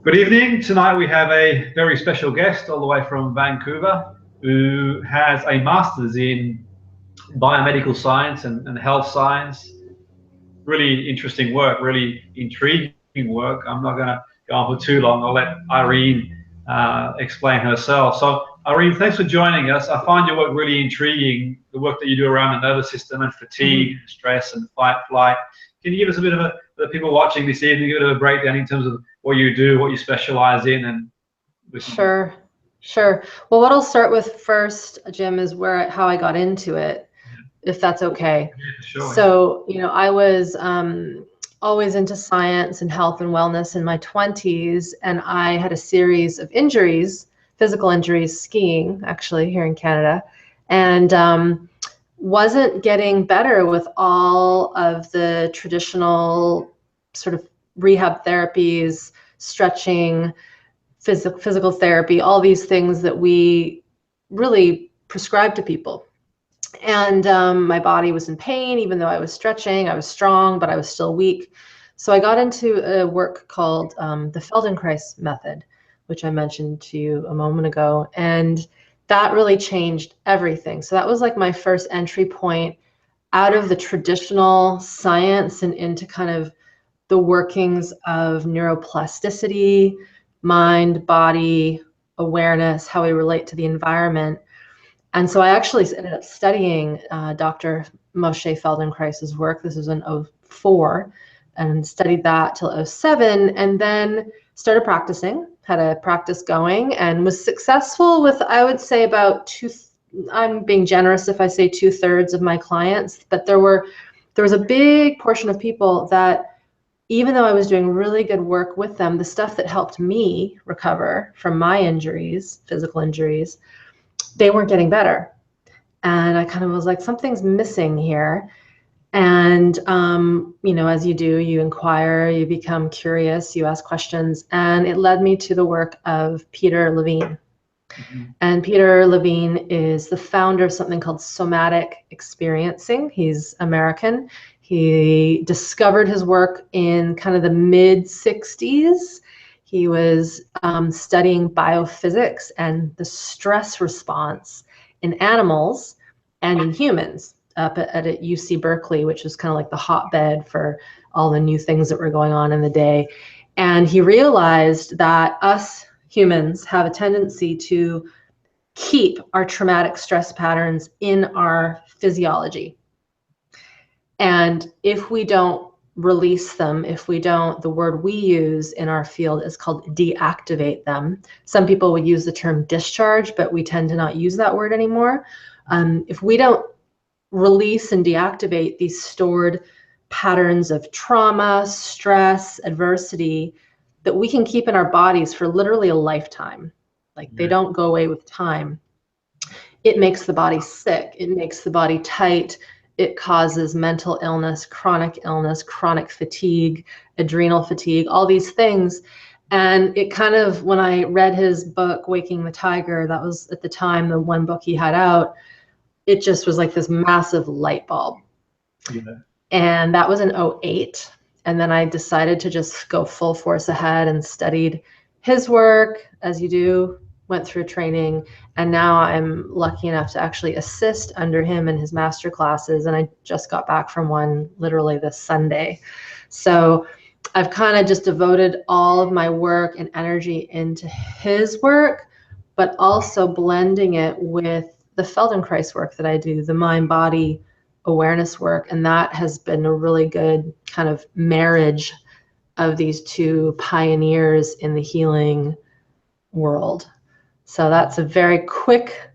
Good evening. Tonight we have a very special guest all the way from Vancouver who has a master's in biomedical science and health science. Really interesting work, really intriguing work. I'm not going to go on for too long. I'll let Irene explain herself. So Irene, thanks for joining us. I find your work really intriguing, the work that you do around the nervous system and fatigue, stress and fight, flight. Can you give us a bit of the people watching this evening, a bit of a breakdown in terms of what you do, what you specialize in? And Sure. Well, what I'll start with first, Jim, is how I got into it, if that's okay. Yeah, sure. So, I was always into science and health and wellness in my 20s, and I had a series of injuries, physical injuries, skiing, actually, here in Canada, and wasn't getting better with all of the traditional sort of rehab therapies, stretching, physical therapy, all these things that we really prescribe to people. And my body was in pain, even though I was stretching. I was strong, but I was still weak. So I got into a work called the Feldenkrais method, which I mentioned to you a moment ago. And that really changed everything. So that was like my first entry point out of the traditional science and into kind of the workings of neuroplasticity, mind, body, awareness, how we relate to the environment. And so I actually ended up studying Dr. Moshe Feldenkrais's work. This was in 2004, and studied that till 2007, and then started practicing, had a practice going, and was successful with, I would say, about I'm being generous if I say 2/3 of my clients, but there was a big portion of people that, even though I was doing really good work with them, the stuff that helped me recover from my injuries, physical injuries, they weren't getting better. And I kind of was like, something's missing here. And, as you do, you inquire, you become curious, you ask questions. And it led me to the work of Peter Levine. Mm-hmm. And Peter Levine is the founder of something called somatic experiencing. He's American. He discovered his work in kind of the mid-60s. He was studying biophysics and the stress response in animals and in humans up at UC Berkeley, which is kind of like the hotbed for all the new things that were going on in the day. And he realized that us humans have a tendency to keep our traumatic stress patterns in our physiology. And if we don't release them, if we don't, the word we use in our field is called deactivate them. Some people would use the term discharge, but we tend to not use that word anymore. If we don't release and deactivate these stored patterns of trauma, stress, adversity that we can keep in our bodies for literally a lifetime, like they don't go away with time, it makes the body sick, it makes the body tight. It causes mental illness, chronic fatigue, adrenal fatigue, all these things. And it kind of, when I read his book, Waking the Tiger, that was at the time the one book he had out, it just was like this massive light bulb. Yeah. And that was in 2008. And then I decided to just go full force ahead and studied his work, as you do, went through training, and now I'm lucky enough to actually assist under him in his master classes, and I just got back from one literally this Sunday. So I've kind of just devoted all of my work and energy into his work, but also blending it with the Feldenkrais work that I do, the mind-body awareness work, and that has been a really good kind of marriage of these two pioneers in the healing world. So that's a very quick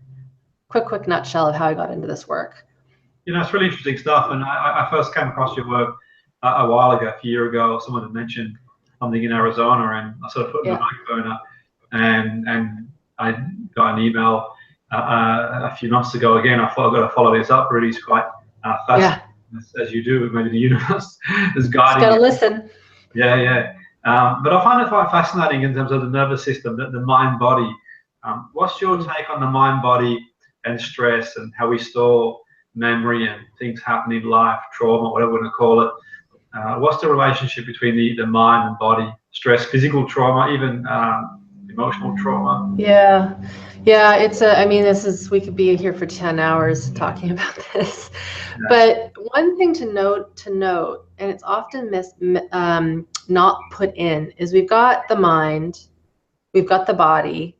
nutshell of how I got into this work. It's really interesting stuff. And I first came across your work a while ago, a year ago. Someone had mentioned something in Arizona, and I sort of put my microphone up, and I got an email a few months ago. Again, I thought I've got to follow this up. Really, it's quite fascinating, as you do. Maybe the universe is guiding you. Got to listen. Yeah. But I find it quite fascinating in terms of the nervous system, the mind-body. What's your take on the mind-body and stress and how we store memory and things happening in life, trauma, whatever we want to call it? What's the relationship between the mind and body stress, physical trauma, even emotional trauma. Yeah. Yeah, I mean, we could be here for 10 hours talking about this. Yeah. But one thing to note, and it's often not put in, is we've got the mind, we've got the body,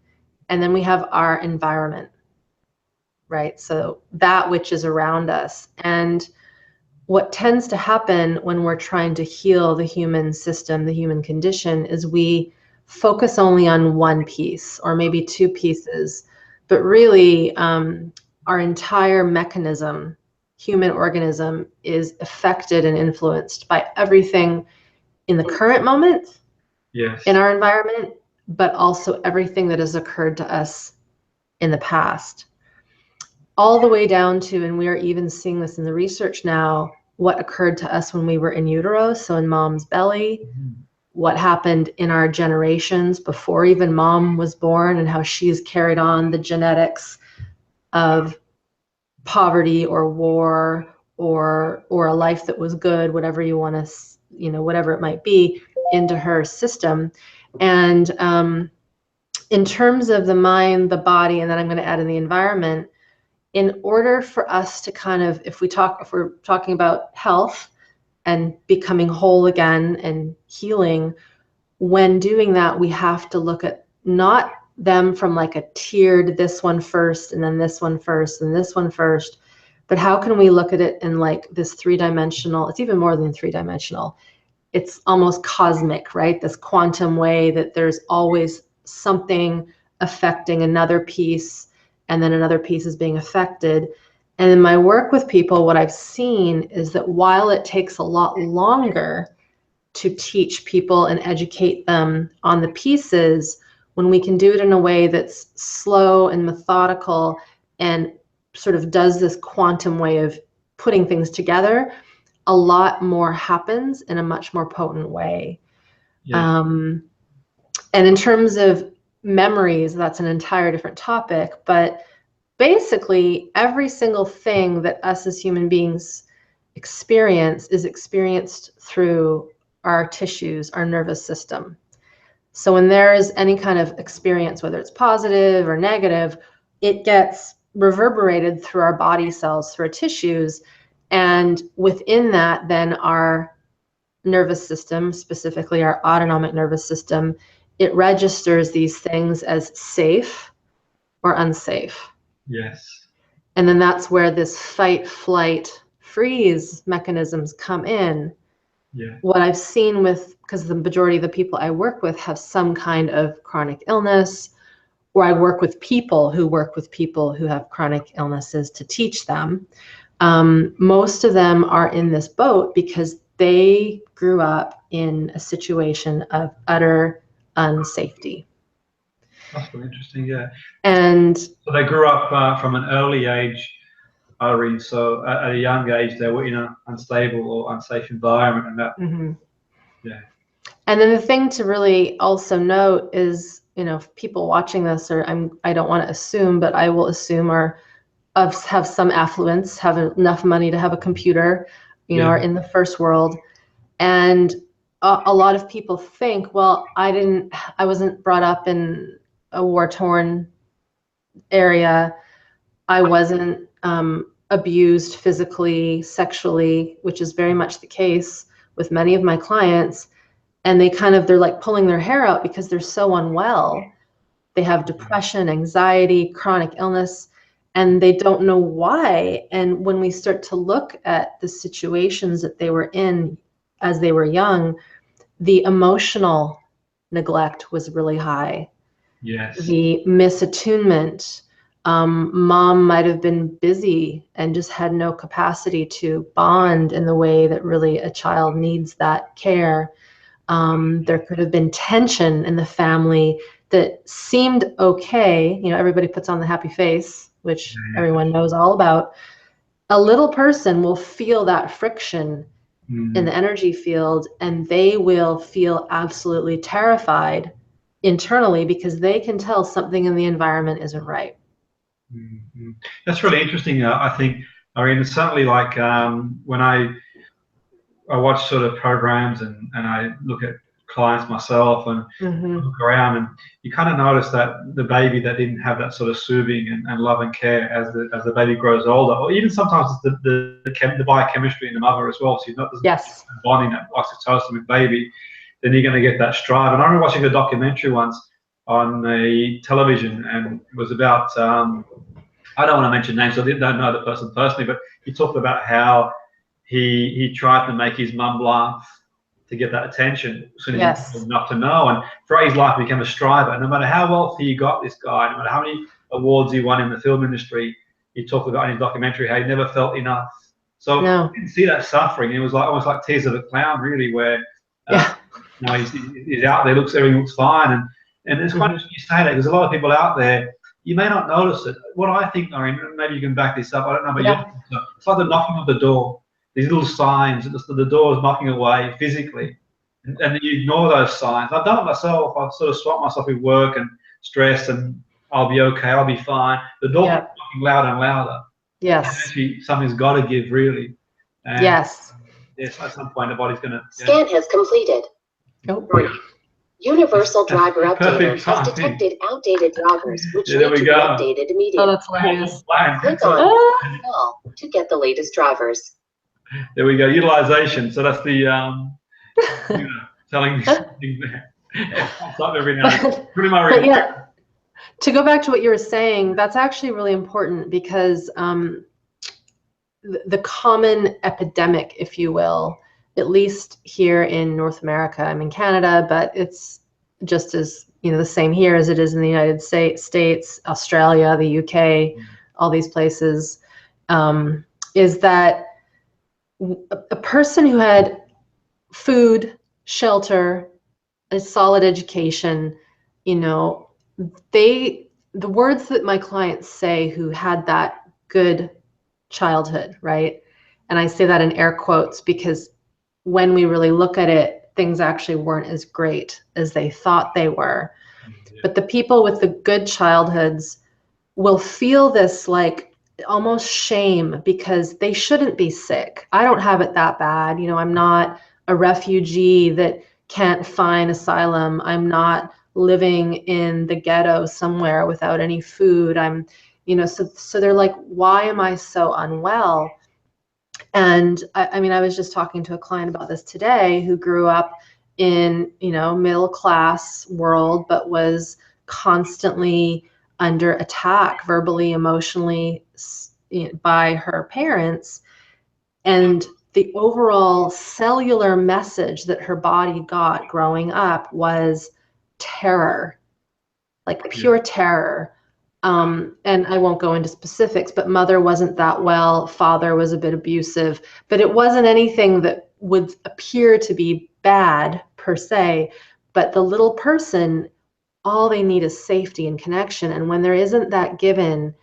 and then we have our environment, right? So that which is around us. And what tends to happen when we're trying to heal the human system, the human condition, is we focus only on one piece or maybe two pieces, but really our entire mechanism, human organism, is affected and influenced by everything in the current moment, Yes, in our environment, but also everything that has occurred to us in the past. All the way down to, and we are even seeing this in the research now, what occurred to us when we were in utero, so in mom's belly, what happened in our generations before even mom was born, and how she's carried on the genetics of poverty or war or a life that was good, whatever you want to, whatever it might be, into her system. And in terms of the mind, the body, and then I'm going to add in the environment, in order for us to kind of, if we're talking about health and becoming whole again and healing, when doing that, we have to look at not them from like a tiered, this one first, and then this one first, and this one first, but how can we look at it in like this three-dimensional, it's even more than three-dimensional. It's almost cosmic, right? This quantum way that there's always something affecting another piece, and then another piece is being affected. And in my work with people, what I've seen is that while it takes a lot longer to teach people and educate them on the pieces, when we can do it in a way that's slow and methodical and sort of does this quantum way of putting things together, a lot more happens in a much more potent way. yeah. And in terms of memories, that's an entire different topic, but basically every single thing that us as human beings experience is experienced through our tissues, our nervous system. So when there is any kind of experience, whether it's positive or negative, it gets reverberated through our body cells, through our tissues. And within that, then our nervous system, specifically our autonomic nervous system, it registers these things as safe or unsafe. Yes. And then that's where this fight, flight, freeze mechanisms come in. Yeah. What I've seen because the majority of the people I work with have some kind of chronic illness, or I work with people who have chronic illnesses to teach them. Most of them are in this boat because they grew up in a situation of utter unsafety. That's really interesting, yeah. And so they grew up from an early age, Irene. So at a young age, they were in an unstable or unsafe environment, and that, yeah. And then the thing to really also note is, people watching this, or I don't want to assume, but I will assume have some affluence, have enough money to have a computer, are in the first world. And a lot of people think, well, I wasn't brought up in a war-torn area. I wasn't abused physically, sexually, which is very much the case with many of my clients. And they're like pulling their hair out because they're so unwell. They have depression, anxiety, chronic illness, and they don't know why. And when we start to look at the situations that they were in as they were young, the emotional neglect was really high. Yes. The misattunement. Mom might have been busy and just had no capacity to bond in the way that really a child needs that care. There could have been tension in the family that seemed okay. Everybody puts on the happy face, which everyone knows all about. A little person will feel that friction in the energy field, and they will feel absolutely terrified internally because they can tell something in the environment isn't right. That's really interesting. I think, Irene, it's certainly like when I watch sort of programs and I look at clients myself, and look around, and you kind of notice that the baby that didn't have that sort of soothing and love and care as the baby grows older, or even sometimes it's the biochemistry in the mother as well. So you're not just bonding that oxytocin with baby, then you're going to get that strive. And I remember watching a documentary once on the television, and it was about I don't want to mention names, so I don't know the person personally, but he talked about how he tried to make his mum laugh to get that attention as soon as he was enough to know. And throughout his life, he became a striver. And no matter how wealthy he got, this guy, no matter how many awards he won in the film industry, he talked about in his documentary how he never felt enough. So you didn't see that suffering. It was like almost like Tears of a Clown, really, where he's out there, everything looks fine. And it's quite interesting you say that, because a lot of people out there, you may not notice it. What I think, Irene, maybe you can back this up, I don't know about you, it's like the knocking of the door. These little signs, the door is knocking away physically, and you ignore those signs. I've done it myself. I've sort of swapped myself with work and stress, and I'll be okay, I'll be fine. The door keeps knocking louder and louder. Yes. And actually, something's got to give, really. And yes, at some point, the body's going to... Scan has completed. Universal driver updater has detected outdated drivers, which need to be updated immediately. Oh, that's hilarious. Click on Install to get the latest drivers. There we go. Utilization. So that's the telling me something there. It's up every now and then. To go back to what you were saying, that's actually really important, because the common epidemic, if you will, at least here in North America, I'm in Canada, but it's just as, the same here as it is in the United States, Australia, the UK, all these places, is that a person who had food, shelter, a solid education, the words that my clients say who had that good childhood, right? And I say that in air quotes, because when we really look at it, things actually weren't as great as they thought they were. But the people with the good childhoods will feel this like almost shame, because they shouldn't be sick. I don't have it that bad. I'm not a refugee that can't find asylum. I'm not living in the ghetto somewhere without any food. I'm, so they're like, why am I so unwell? And I mean, I was just talking to a client about this today, who grew up in, middle class world, but was constantly under attack, verbally, emotionally, by her parents. And the overall cellular message that her body got growing up was terror, like pure terror. And I won't go into specifics, but mother wasn't that well, father was a bit abusive, but it wasn't anything that would appear to be bad per se. But the little person, all they need is safety and connection. And when there isn't that given,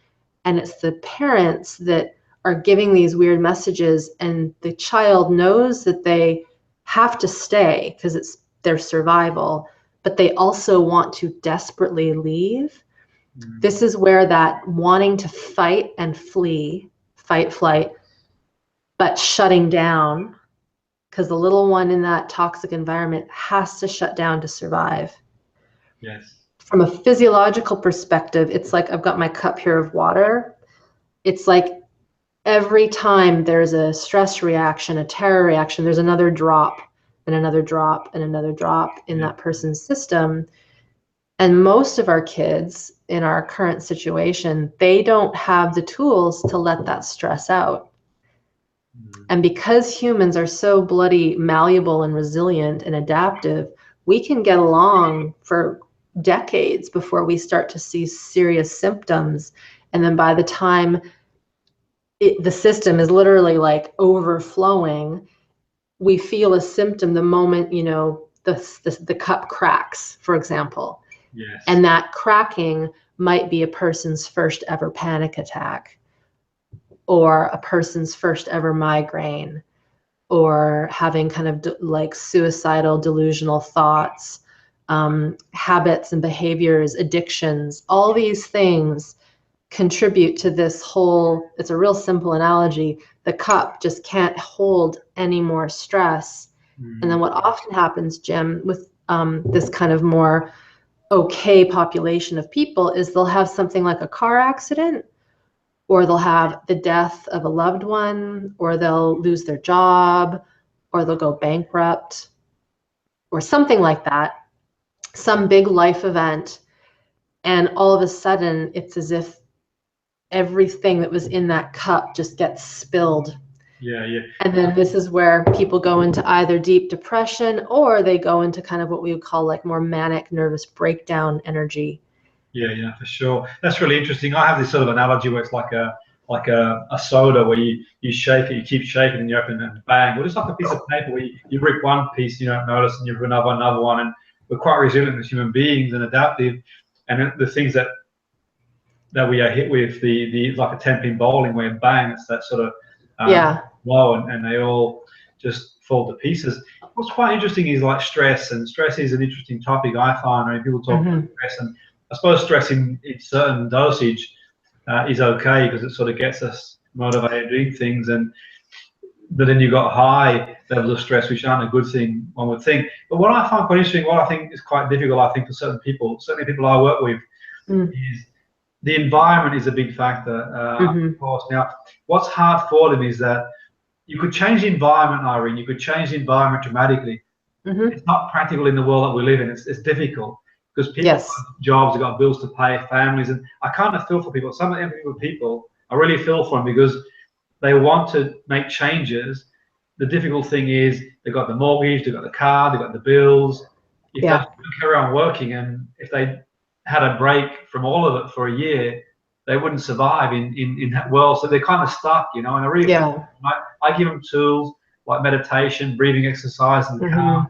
and it's the parents that are giving these weird messages, and the child knows that they have to stay because it's their survival, but they also want to desperately leave. This is where that wanting to fight and flee, fight, flight, but shutting down, because the little one in that toxic environment has to shut down to survive. Yes. From a physiological perspective, it's like I've got my cup here of water. It's like every time there's a stress reaction, a terror reaction, there's another drop and another drop and another drop in that person's system. And most of our kids in our current situation, they don't have the tools to let that stress out. And because humans are so bloody malleable and resilient and adaptive, we can get along for decades before we start to see serious symptoms. And then by the time the system is literally like overflowing, we feel a symptom the moment, the cup cracks, for example. Yes. And that cracking might be a person's first ever panic attack, or a person's first ever migraine, or having kind of like suicidal delusional thoughts, habits and behaviors, addictions. All these things contribute to this whole, it's a real simple analogy. The cup just can't hold any more stress. And then what often happens, Jim, with this kind of more okay population of people is they'll have something like a car accident, or they'll have the death of a loved one, or they'll lose their job, or they'll go bankrupt, or something like that, some big life event. And all of a sudden, it's as if everything that was in that cup just gets spilled. Yeah. And then this is where people go into either deep depression, or they go into kind of what we would call like more manic nervous breakdown energy. Yeah, for sure. That's really interesting. I have this sort of analogy where it's like a soda where you shake it, you keep shaking, and you open it and bang. Well, it's like a piece of paper where you rip one piece, you don't notice, and you rip another one. And we're quite resilient as human beings and adaptive. And the things that we are hit with, the like a 10-pin bowling where bang, it's that sort of blow, and they all just fall to pieces. What's quite interesting is like stress, and stress is an interesting topic I find. I mean, people talk about stress, and I suppose stress in certain dosage is okay because it sort of gets us motivated doing things, but then you've got high levels of stress, which aren't a good thing, one would think. But what I find quite interesting, what I think is quite difficult, I think for certain people, certainly people I work with, is the environment is a big factor, of course. Now, what's hard for them is that you could change the environment, Irene, you could change the environment dramatically. It's not practical in the world that we live in. It's difficult because people have jobs, they've got bills to pay, families, and I kind of feel for people. Some of the people, I really feel for them because they want to make changes. The difficult thing is they've got the mortgage, they've got the car, they've got the bills. If they carry on working, and if they had a break from all of it for a year, they wouldn't survive in that world. So they're kind of stuck, you know. And I really, I give them tools like meditation, breathing exercises, to calm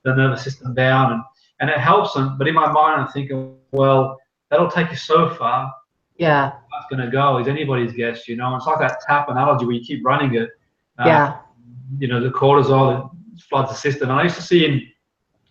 the nervous system down, and it helps them. But in my mind, I'm thinking, well, that'll take you so far. Yeah. That's going to go is anybody's guess, you know. It's like that tap analogy where you keep running it. You know, the cortisol floods the system. And I used to see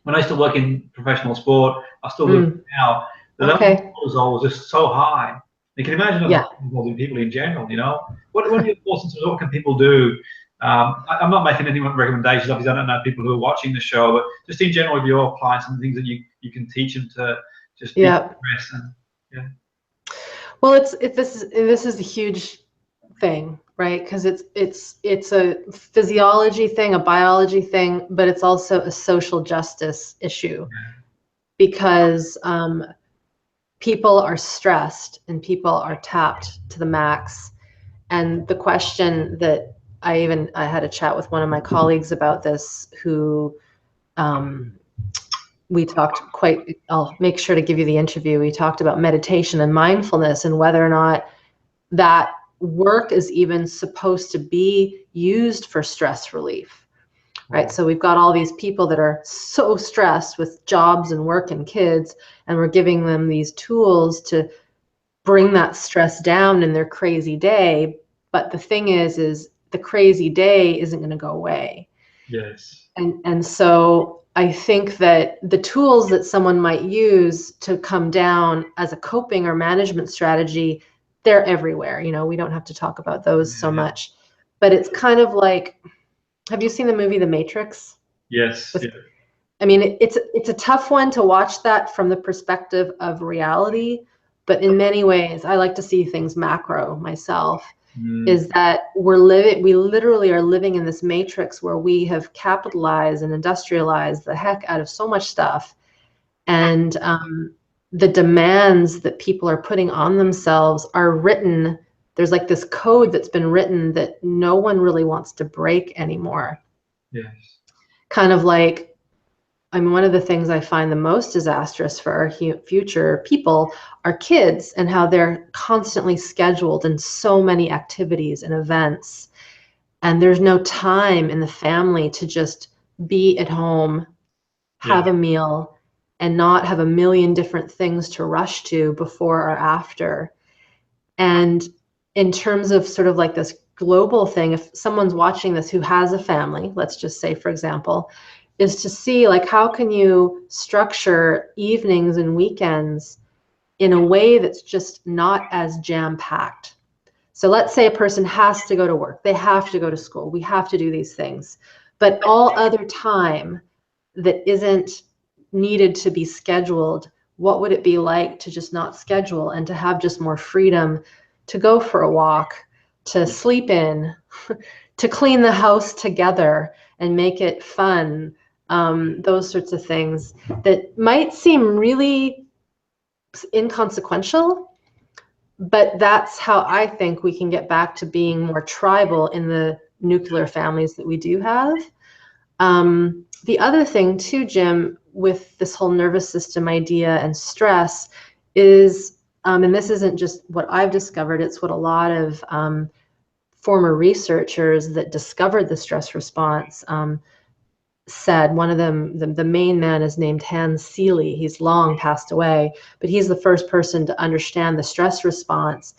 when I used to work in professional sport, I still do now, the level of cortisol was just so high. You can imagine involving people in general, you know. What are your thoughts? What can people do? I'm not making any recommendations, obviously. I don't know people who are watching the show, but just in general with your clients and things that you can teach them to just decompress and Well, this is a huge thing, right? Because it's a physiology thing, a biology thing, but it's also a social justice issue because people are stressed and people are tapped to the max. And the question that I had a chat with one of my colleagues about this, who we talked I'll make sure to give you the interview. We talked about meditation and mindfulness and whether or not that work is even supposed to be used for stress relief, right? So we've got all these people that are so stressed with jobs and work and kids, and we're giving them these tools to bring that stress down in their crazy day. But the thing is the crazy day isn't going to go away. Yes. And so I think that the tools that someone might use to come down as a coping or management strategy, they're everywhere. You know, we don't have to talk about those so much, but it's kind of like, have you seen the movie The Matrix? Yes. I mean, it's a tough one to watch that from the perspective of reality, but in many ways, I like to see things macro myself. Is that we literally are living in this matrix where we have capitalized and industrialized the heck out of so much stuff, and the demands that people are putting on themselves are written. There's like this code that's been written that no one really wants to break anymore. Yes. Kind of like, I mean, one of the things I find the most disastrous for our future people are kids, and how they're constantly scheduled in so many activities and events. And there's no time in the family to just be at home, have a meal, and not have a million different things to rush to before or after. And in terms of sort of like this global thing, if someone's watching this who has a family, let's just say, for example, is to see like, how can you structure evenings and weekends in a way that's just not as jam-packed. So let's say a person has to go to work, they have to go to school, we have to do these things, but all other time that isn't needed to be scheduled, what would it be like to just not schedule and to have just more freedom to go for a walk, to sleep in, to clean the house together and make it fun? Those sorts of things that might seem really inconsequential, but that's how I think we can get back to being more tribal in the nuclear families that we do have. The other thing too, Jim, with this whole nervous system idea and stress is, and this isn't just what I've discovered, it's what a lot of former researchers that discovered the stress response said. One of them, the main man, is named Hans Seeley. He's long passed away, but he's the first person to understand the stress response.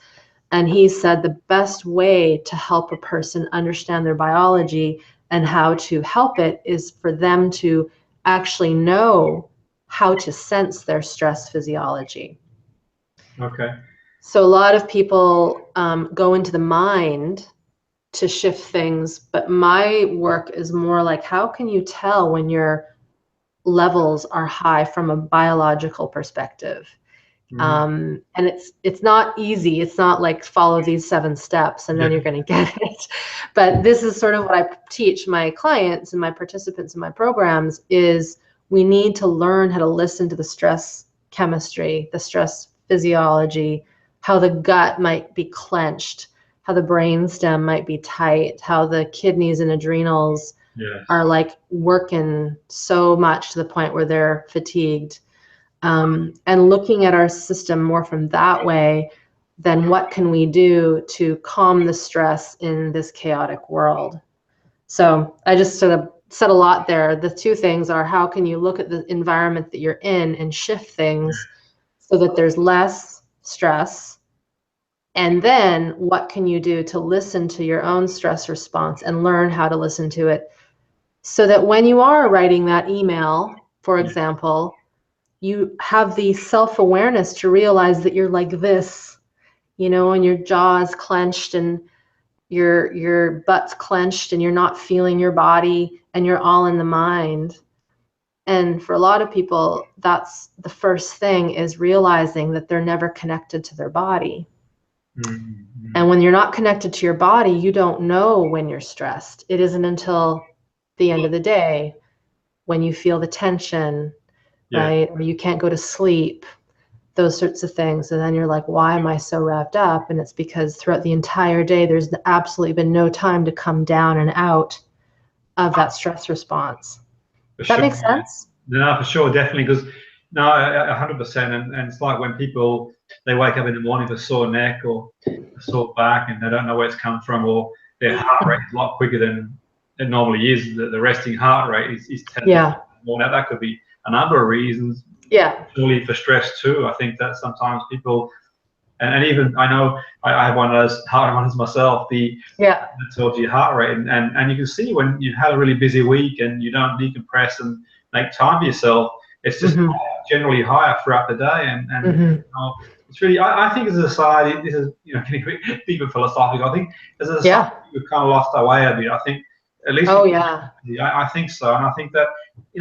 And he said the best way to help a person understand their biology and how to help it is for them to actually know how to sense their stress physiology. Okay. So a lot of people go into the mind to shift things, but my work is more like, how can you tell when your levels are high from a biological perspective? And it's not easy. It's not like follow these 7 steps and then you're going to get it. But this is sort of what I teach my clients and my participants in my programs is we need to learn how to listen to the stress chemistry, the stress physiology, how the gut might be clenched, how the brainstem might be tight, how the kidneys and adrenals are like working so much to the point where they're fatigued. And looking at our system more from that way, then what can we do to calm the stress in this chaotic world? So I just sort of said a lot there. The 2 things are, how can you look at the environment that you're in and shift things so that there's less stress? And then what can you do to listen to your own stress response and learn how to listen to it so that when you are writing that email, for example, you have the self-awareness to realize that you're like this, and your jaw is clenched and your butt's clenched and you're not feeling your body and you're all in the mind. And for a lot of people, that's the first thing, is realizing that they're never connected to their body. Mm-hmm. And when you're not connected to your body, you don't know when you're stressed. It isn't until the end of the day when you feel the tension, right? Or you can't go to sleep, those sorts of things. And then you're like, why am I so revved up? And it's because throughout the entire day, there's absolutely been no time to come down and out of that stress response. Does that make sense? No, for sure, definitely. Because 100%. And it's like when people, they wake up in the morning with a sore neck or a sore back and they don't know where it's come from, or their heart rate is a lot quicker than it normally is. The resting heart rate is 10 more. Now, that could be a number of reasons. Surely for stress too. I think that sometimes people, and even I know I have one of those heart ones myself, that tells you heart rate, and you can see when you've had a really busy week and you don't decompress and make time for yourself, it's just generally higher throughout the day, and it's really, I think as a society, this is getting deeper philosophical. I think as a society we've kind of lost our way a bit. I think at least I think so, and I think that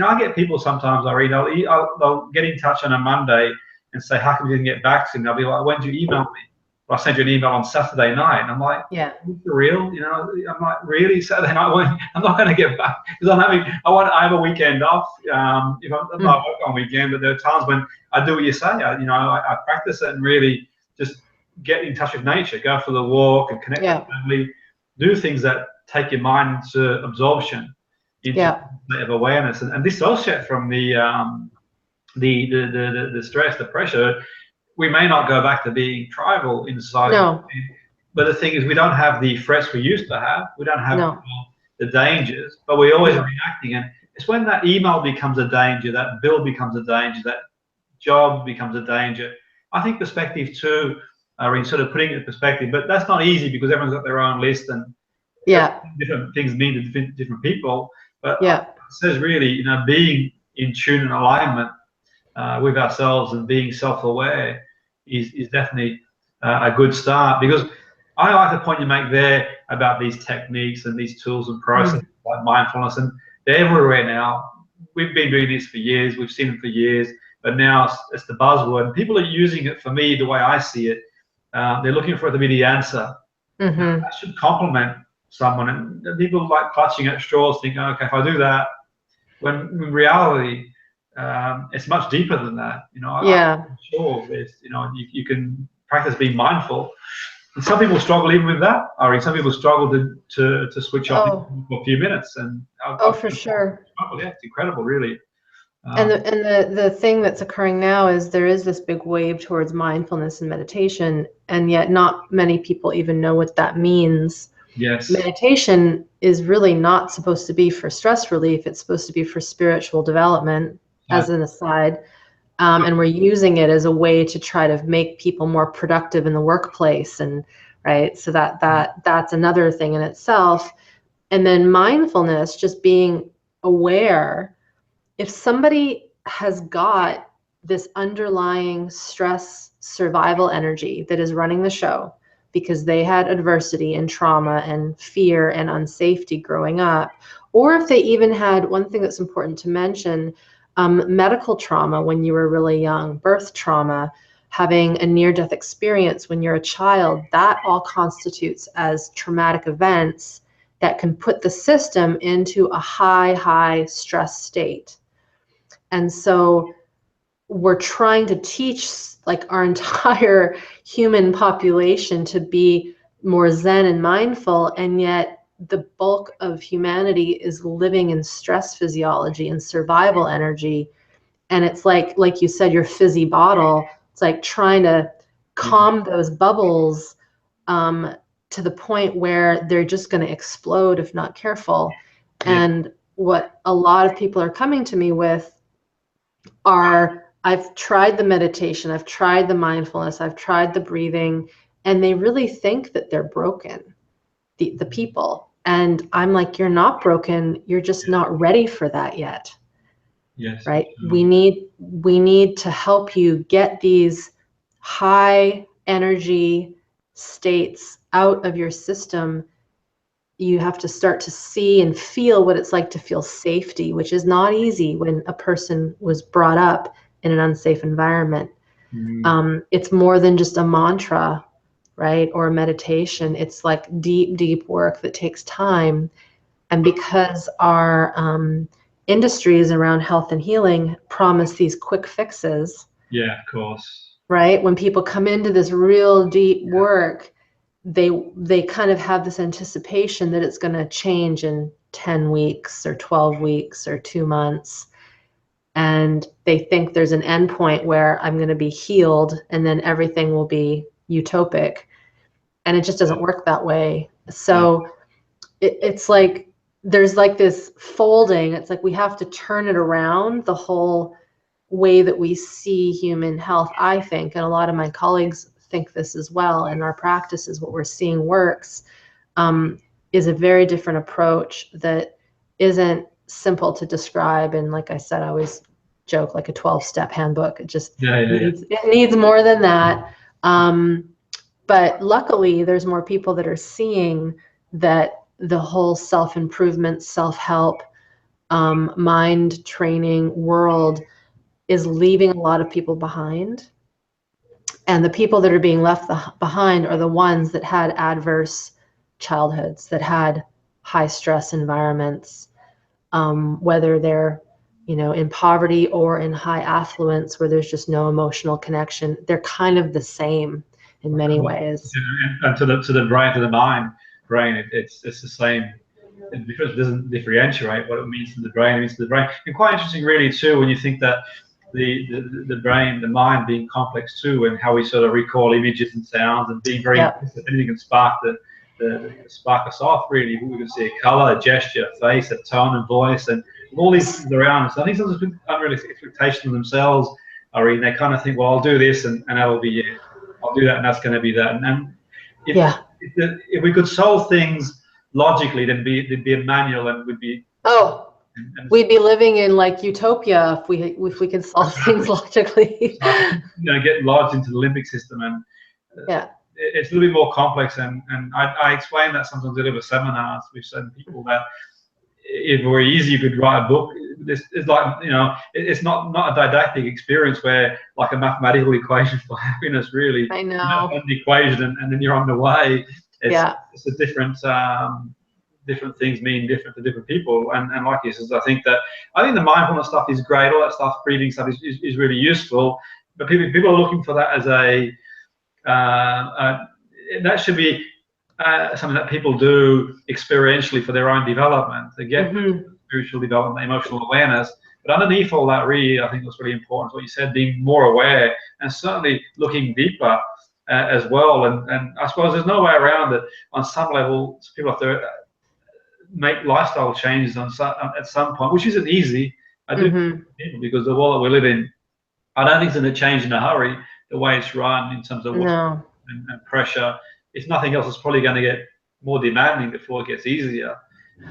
I get people sometimes, Irene, they'll get in touch on a Monday and say, how come you didn't get back to me? I'll be like, when did you email me? Well, I sent you an email on Saturday night. And I'm like, for real? I'm like, really? Saturday night? I'm not going to get back because I have a weekend off. If I'm not working on weekend, but there are times when I do what you say. I practice it and really just get in touch with nature, go for the walk and connect with family, do things that take your mind into absorption, into a state of awareness, and dissociate from the stress, the pressure. We may not go back to being tribal in society, but the thing is, we don't have the threats we used to have. We don't have the dangers, but we're always reacting. And it's when that email becomes a danger, that bill becomes a danger, that job becomes a danger. I think perspective too, Irene, sort of putting it in perspective, but that's not easy because everyone's got their own list and different things mean to different people. But it says really, being in tune and alignment with ourselves and being self-aware is definitely a good start. Because I like the point you make there about these techniques and these tools and processes like mindfulness, and they're everywhere now. we've been doing this for years. We've seen it for years, but now it's the buzzword. And people are using it, for me, the way I see it. They're looking for it to be the answer. That should complement someone. And people like clutching at straws, thinking, okay, if I do that, when in reality, it's much deeper than that. I'm sure there's, you can practice being mindful. And some people struggle even with that. Some people struggle to switch off for a few minutes. And for sure. Yeah, it's incredible, really. And the thing that's occurring now is there is this big wave towards mindfulness and meditation, and yet not many people even know what that means. Yes. Meditation is really not supposed to be for stress relief. It's supposed to be for spiritual development, as an aside. And we're using it as a way to try to make people more productive in the workplace, and right. So that's another thing in itself. And then mindfulness, just being aware. If somebody has got this underlying stress survival energy that is running the show because they had adversity and trauma and fear and unsafety growing up, or if they even had, one thing that's important to mention, medical trauma when you were really young, birth trauma, having a near-death experience when you're a child, that all constitutes as traumatic events that can put the system into a high stress state. And so we're trying to teach like our entire human population to be more zen and mindful, and yet the bulk of humanity is living in stress physiology and survival energy. And it's like you said, your fizzy bottle, it's like trying to calm those bubbles to the point where they're just going to explode if not careful. And what a lot of people are coming to me with are, I've tried the meditation, I've tried the mindfulness, I've tried the breathing, and they really think that they're broken, the people. And I'm like, you're not broken, you're just not ready for that yet. Yes. Right? We need to help you get these high energy states out of your system. You have to start to see and feel what it's like to feel safety, which is not easy when a person was brought up in an unsafe environment. It's more than just a mantra, right? Or a meditation. It's like deep work that takes time. And because our industries around health and healing promise these quick fixes. Yeah, of course. Right? When people come into this real deep work, they kind of have this anticipation that it's going to change in 10 weeks or 12 weeks or 2 months. And they think there's an end point where I'm going to be healed and then everything will be utopic. And it just doesn't work that way. So it's like, there's like this folding. It's like we have to turn it around, the whole way that we see human health, I think. And a lot of my colleagues think this as well. In our practices, what we're seeing works is a very different approach that isn't simple to describe. And like I said, I always joke like a 12-step handbook. It just it needs more than that. But luckily, there's more people that are seeing that the whole self-improvement, self-help, mind training world is leaving a lot of people behind. And the people that are being left behind are the ones that had adverse childhoods, that had high stress environments, whether they're, in poverty or in high affluence where there's just no emotional connection. They're kind of the same in many ways. And to the brain, to the mind, it's the same. Because it doesn't differentiate what it means to the brain. It means to the brain. And quite interesting, really, too, when you think that the brain, the mind being complex too, and how we sort of recall images and sounds and being very, anything can spark spark us off. Really, we can see a color, a gesture, a face, a tone of voice, and all these things around us. I think sometimes with unrealistic expectations of themselves, Irene, they kind of think, well, I'll do this and that'll be it. I'll do that and that's going to be that. And if we could solve things logically, then there'd be a manual and we'd be we'd be living in like utopia if we could solve things logically. Get lodged into the limbic system, and it's a little bit more complex. And I explain that sometimes I deliver seminars with certain people that if it were easy, you could write a book. this is like, it's not a didactic experience where like a mathematical equation for happiness, really. I know. An equation and then you're on the way. It's a different things mean different to different people, and like you said, I think the mindfulness stuff is great. All that stuff, breathing stuff is really useful, but people are looking for that as that should be something that people do experientially for their own development, to get spiritual development, emotional awareness. But underneath all that, really, I think what's really important, what you said, being more aware and certainly looking deeper as well. And I suppose there's no way around it. On some level, people have to make lifestyle changes at some point, which isn't easy. I do, because the world that we live in, I don't think it's going to change in a hurry. The way it's run in terms of work and pressure, if nothing else, it's probably going to get more demanding before it gets easier.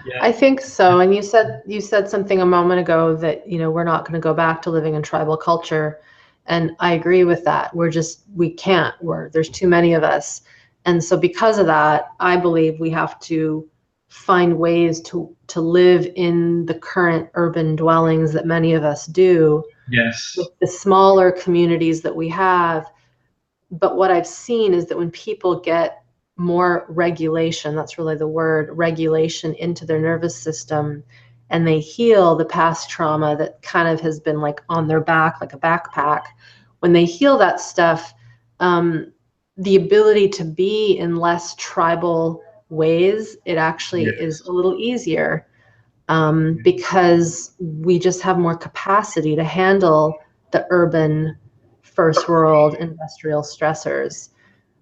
Yeah. I think so. And you said something a moment ago that, we're not going to go back to living in tribal culture. And I agree with that. We can't. There's too many of us. And so because of that, I believe we have to find ways to live in the current urban dwellings that many of us do. Yes. With the smaller communities that we have. But what I've seen is that when people get more regulation, that's really the word, regulation into their nervous system, and they heal the past trauma that kind of has been like on their back, like a backpack, when they heal that stuff, the ability to be in less tribal ways, it actually is a little easier, because we just have more capacity to handle the urban first world industrial stressors.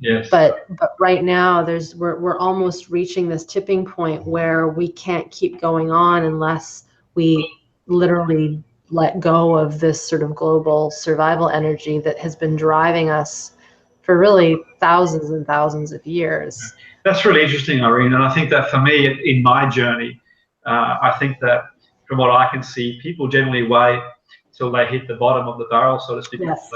Yes. But right now we're almost reaching this tipping point where we can't keep going on unless we literally let go of this sort of global survival energy that has been driving us for really thousands and thousands of years. That's really interesting, Irene. And I think that for me, in my journey, I think that from what I can see, people generally wait till they hit the bottom of the barrel, so to speak. Yes.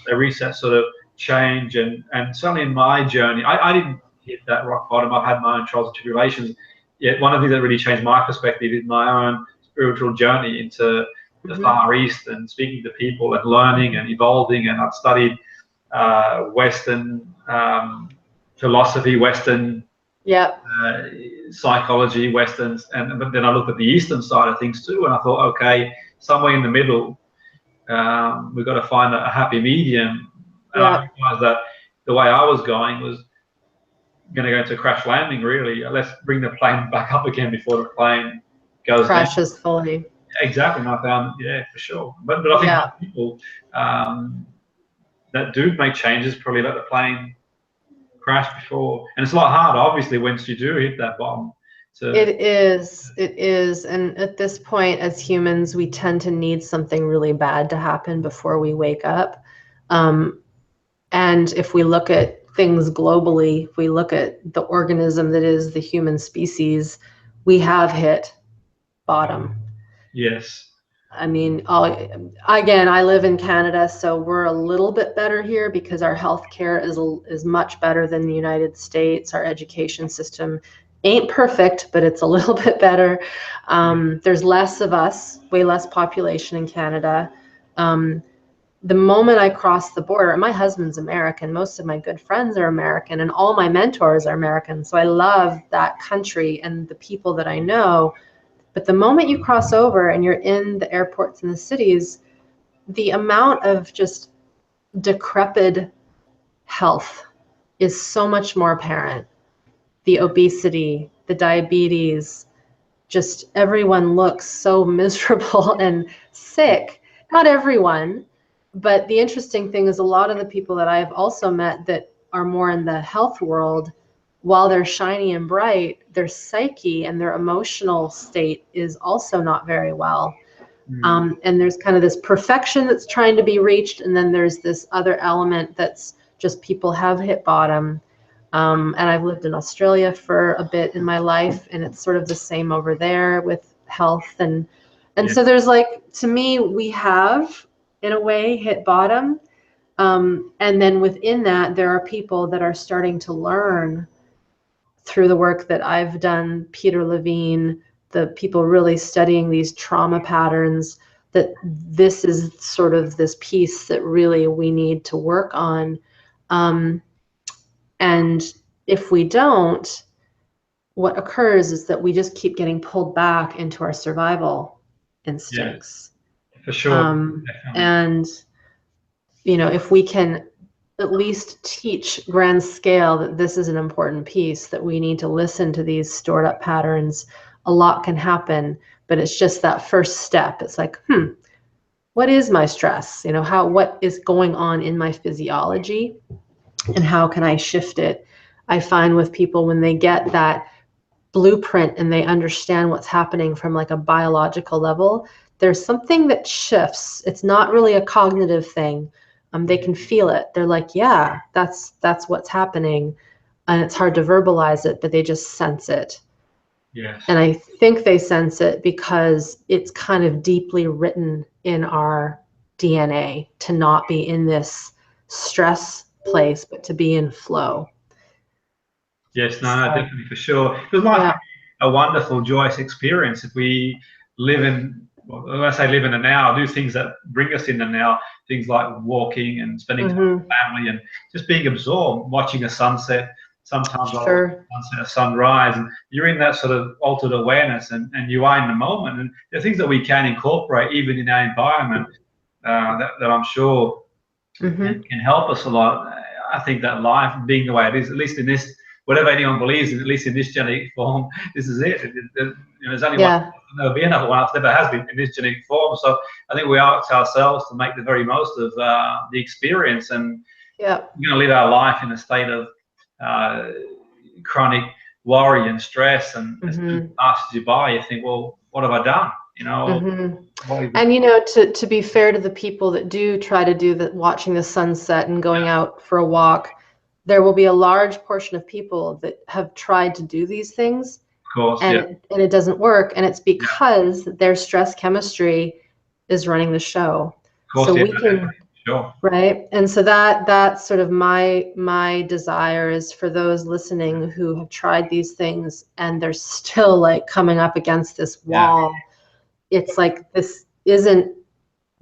They reset, sort of change, and certainly in my journey, I didn't hit that rock bottom. I've had my own trials and tribulations. Yet one of the things that really changed my perspective is my own spiritual journey into the Far East and speaking to people and learning and evolving. And I've studied Western philosophy, Western psychology, Westerns, but then I looked at the Eastern side of things too, and I thought, okay, somewhere in the middle, we've got to find a happy medium. And I realized that the way I was going was going to go into crash landing, really. Let's bring the plane back up again before the plane crashes fully. Exactly. And I found, for sure. But I think people that do make changes probably let the plane crash before. And it's a lot harder, obviously, once you do hit that bottom. It is. And at this point, as humans, we tend to need something really bad to happen before we wake up. And if we look at things globally, if we look at the organism that is the human species, we have hit bottom. Yes. I mean, again, I live in Canada, so we're a little bit better here because our healthcare is much better than the United States. Our education system ain't perfect, but it's a little bit better. There's less of us, way less population in Canada. The moment I crossed the border, my husband's American, most of my good friends are American, and all my mentors are American. So I love that country and the people that I know. But the moment you cross over and you're in the airports and the cities, the amount of just decrepit health is so much more apparent. The obesity, the diabetes, just everyone looks so miserable and sick. Not everyone. But the interesting thing is a lot of the people that I've also met that are more in the health world, while they're shiny and bright, their psyche and their emotional state is also not very well. And there's kind of this perfection that's trying to be reached. And then there's this other element that's just people have hit bottom. And I've lived in Australia for a bit in my life, and it's sort of the same over there with health. And so there's to me, we have, in a way, hit bottom. And then within that, there are people that are starting to learn through the work that I've done, Peter Levine, the people really studying these trauma patterns, that this is sort of this piece that really we need to work on. And if we don't, what occurs is that we just keep getting pulled back into our survival instincts. Yeah, for sure. And, you know, if we can at least teach grand scale that this is an important piece, that we need to listen to these stored up patterns, a lot can happen. But it's just that first step. It's like, what is my stress? You know, what is going on in my physiology, and how can I shift it? I find with people, when they get that blueprint and they understand what's happening from like a biological level, there's something that shifts. It's not really a cognitive thing. They can feel it. They're like, yeah, that's what's happening. And it's hard to verbalize it, but they just sense it. Yes. And I think they sense it because it's kind of deeply written in our DNA to not be in this stress place, but to be in flow. Yes, no, definitely, for sure. Because life can be a wonderful, joyous experience if we live in, well, when I say live in the now, do things that bring us in the now, things like walking and spending time with family and just being absorbed, watching a sunset, sometimes a sunset, a sunrise, and you're in that sort of altered awareness, and you are in the moment. And there are things that we can incorporate even in our environment that I'm sure can help us a lot. I think that life being the way it is, at least in this, whatever anyone believes in, at least in this genetic form, this is it. There's only one, there'll be another one else, never has been in this genetic form. So I think we owe it to ourselves to make the very most of the experience, and we're going to live our life in a state of chronic worry and stress, and as soon as you by, you think, well, what have I done? You know, and you know, to be fair to the people that do try to do the watching the sunset and going out for a walk, there will be a large portion of people that have tried to do these things, of course, and it doesn't work, and it's because their stress chemistry is running the show. Of course, so we can, right? And so that's sort of my desire is for those listening who have tried these things and they're still like coming up against this wall. It's like, this isn't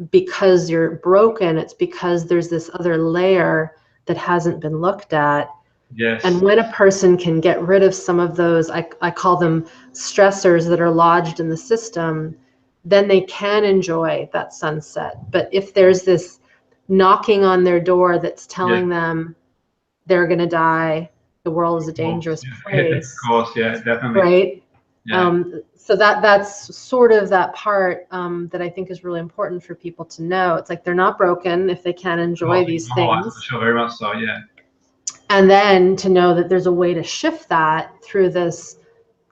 because you're broken, it's because there's this other layer that hasn't been looked at. Yes. And when a person can get rid of some of those, I call them stressors that are lodged in the system, then they can enjoy that sunset. But if there's this knocking on their door that's telling them they're going to die, the world is a dangerous place. Of course, definitely. Right? So that's sort of that part that I think is really important for people to know. It's like, they're not broken if they can enjoy these things. For sure, very much so, yeah. And then to know that there's a way to shift that through this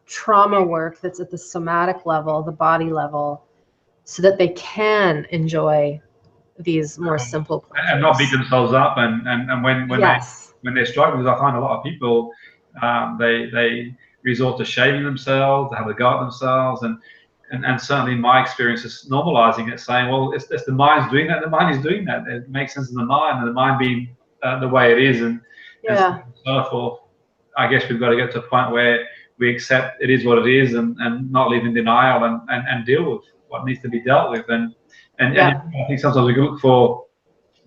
trauma work that's at the somatic level, the body level, so that they can enjoy these more simple pleasures. And not beat themselves up. And when they're struggling, because I find a lot of people, they resort to shaming themselves, to have a go at themselves, and certainly in my experience is normalizing it, saying, well, it's the mind's doing that, the mind is doing that. It makes sense in the mind, and the mind being the way it is, and so forth. I guess we've got to get to a point where we accept it is what it is, and not live in denial, and deal with what needs to be dealt with. And I think sometimes we look for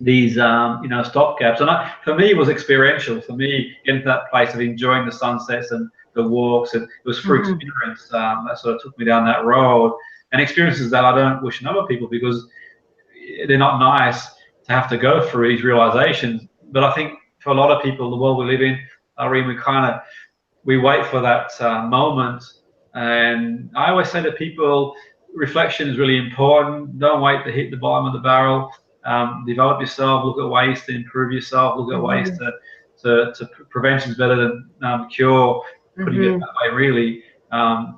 these stopgaps, and for me it was experiential. For me, getting to that place of enjoying the sunsets and the walks, and it was through experience that sort of took me down that road, and experiences that I don't wish on other people, because they're not nice to have to go through these realizations. But I think for a lot of people, the world we live in, Irene, we wait for that moment. And I always say to people, reflection is really important. Don't wait to hit the bottom of the barrel. Develop yourself, look at ways to improve yourself, look at ways to prevention is better than cure, putting it that way, really.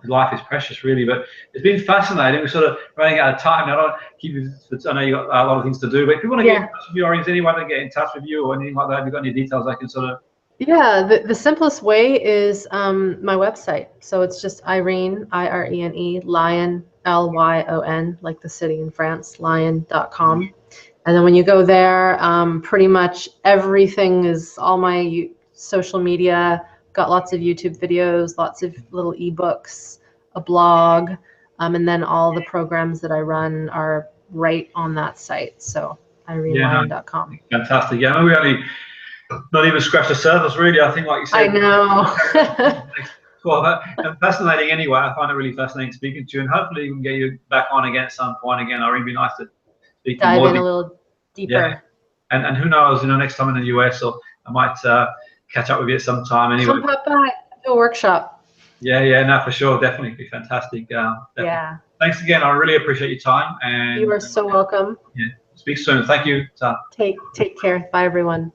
Life is precious, really. But it's been fascinating. We're sort of running out of time. I don't keep you, I know you've got a lot of things to do, but if you want to get in touch with you, or is anyone to get in touch with you or anything like that, have you got any details I can sort of... Yeah, the simplest way is my website. So it's just Irene, Irene, Lyon, Lyon, like the city in France, Lyon.com. And then when you go there, pretty much everything is all my social media, got lots of YouTube videos, lots of little ebooks. a blog, and then all the programs that I run are right on that site. So IreneLyon.com. Fantastic. Yeah, we only not even scratched the surface, really. I think, like you said, I know. well, fascinating anyway. I find it really fascinating speaking to you, and hopefully we can get you back on again at some point again. Irene, it'd be nice to speak to you more. Dive in a little deeper. Yeah. And who knows, next time in the US, or I might catch up with you at some time anyway. Come pop by, do a workshop. Yeah, no, for sure, definitely. It'd be fantastic. Definitely. Yeah. Thanks again. I really appreciate your time. And you are so welcome. Yeah. Speak soon. Thank you. Take care. Bye, everyone.